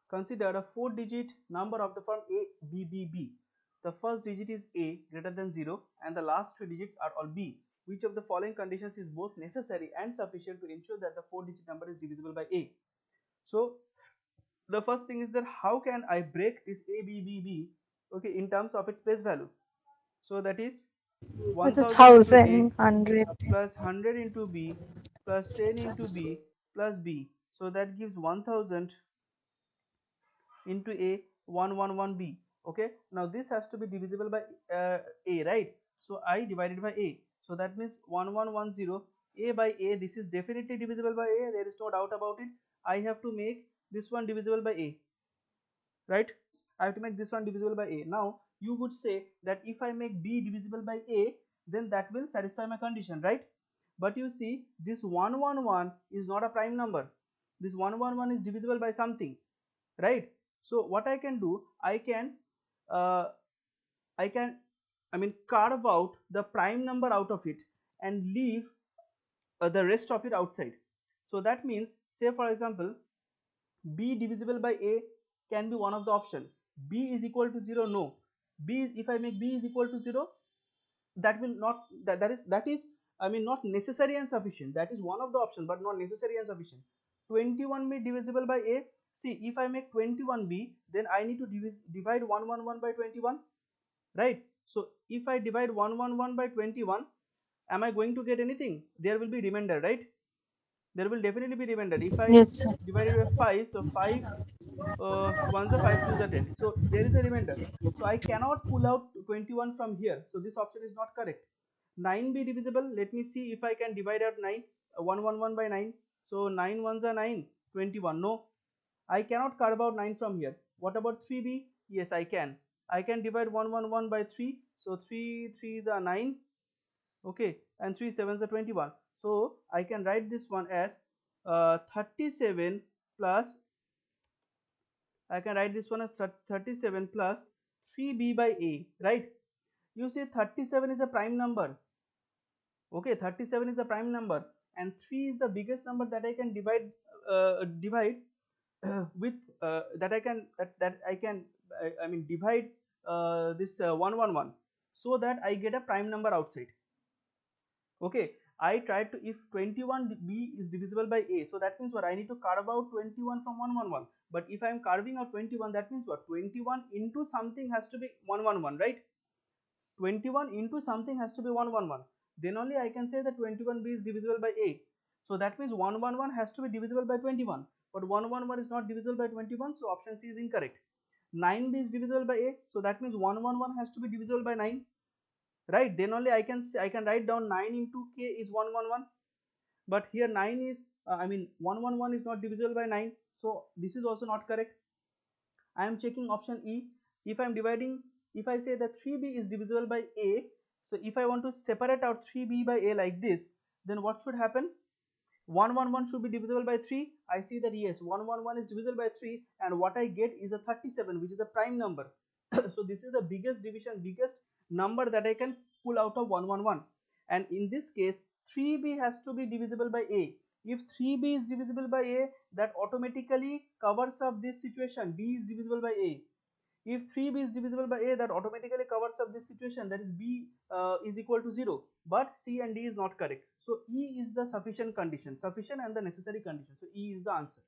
consider a 4-digit number of the form A, B, B, B. The first digit is A greater than 0 and the last 3 digits are all B. Which of the following conditions is both necessary and sufficient to ensure that the 4-digit number is divisible by A? So the first thing is that how can I break this A, B, B, B, okay, in terms of its place value? So that is Which is 1000 into A 1,100. plus 100 into B plus 10 into B plus B. So that gives 1000 into A 111B. Okay, now this has to be divisible by A, right? So I divided by A. So that means 1110 A by A. This is definitely divisible by A. There is no doubt about it. I have to make this one divisible by A, right? I have to make this one divisible by A. Now you would say that if I make B divisible by A, then that will satisfy my condition, right? But you see, this 111 is not a prime number. This 111 is divisible by something, right? So what I can do, uh, I mean carve out the prime number out of it and leave the rest of it outside. So that means, say for example, B divisible by A can be one of the option. B is equal to 0, no. If I make B is equal to 0, that will not, that is I mean not necessary and sufficient. That is one of the option but not necessary and sufficient. 21B divisible by A. See, if I make 21B, then I need to divide 111 by 21, right? So if I divide 111 by 21, am I going to get anything? There will be remainder, right? There will definitely be remainder. If I Yes, sir. divide it by 5, so 5 1s are 5, 2s are 10. So there is a remainder. So I cannot pull out 21 from here. So this option is not correct. 9B divisible. Let me see if I can divide out 9. 111 by 9. So 9 1s are 9. 21. No. I cannot carve out 9 from here. What about 3B? Yes, I can. I can divide 111 by 3. So 3 3s are 9. Okay. And 3 7s are 21. So I can write this one as 37 plus, I can write this one as 37 plus 3B by A, right? You see 37 is a prime number. Okay, 37 is a prime number and 3 is the biggest number that I can divide with that I can that I can I mean divide this 111 so that I get a prime number outside. Okay, I tried to, if 21B is divisible by A, so that means what, I need to carve out 21 from 111. But if I am carving out 21, that means what, 21 into something has to be 111, right? 21 into something has to be 111. Then only I can say that 21B is divisible by A. So that means 111 has to be divisible by 21. But 111 is not divisible by 21, so option C is incorrect. 9B is divisible by A, so that means 111 has to be divisible by 9, right? Then only I can say, I can write down 9 into K is 111. But here 9 is I mean 111 is not divisible by 9, so this is also not correct. I am checking option E. If I am dividing, if I say that 3B is divisible by A, so if I want to separate out 3B by A like this, then what should happen? 111 should be divisible by 3. I see that yes, 111 is divisible by 3 and what I get is a 37, which is a prime number. So this is the biggest division, biggest number that I can pull out of 111. And in this case, 3B has to be divisible by A. If 3B is divisible by A, that automatically covers up this situation. B is divisible by A. If 3B is divisible by A, that automatically covers up this situation, that is B is equal to 0. But C and D is not correct. So E is the sufficient condition, sufficient and the necessary condition. So E is the answer.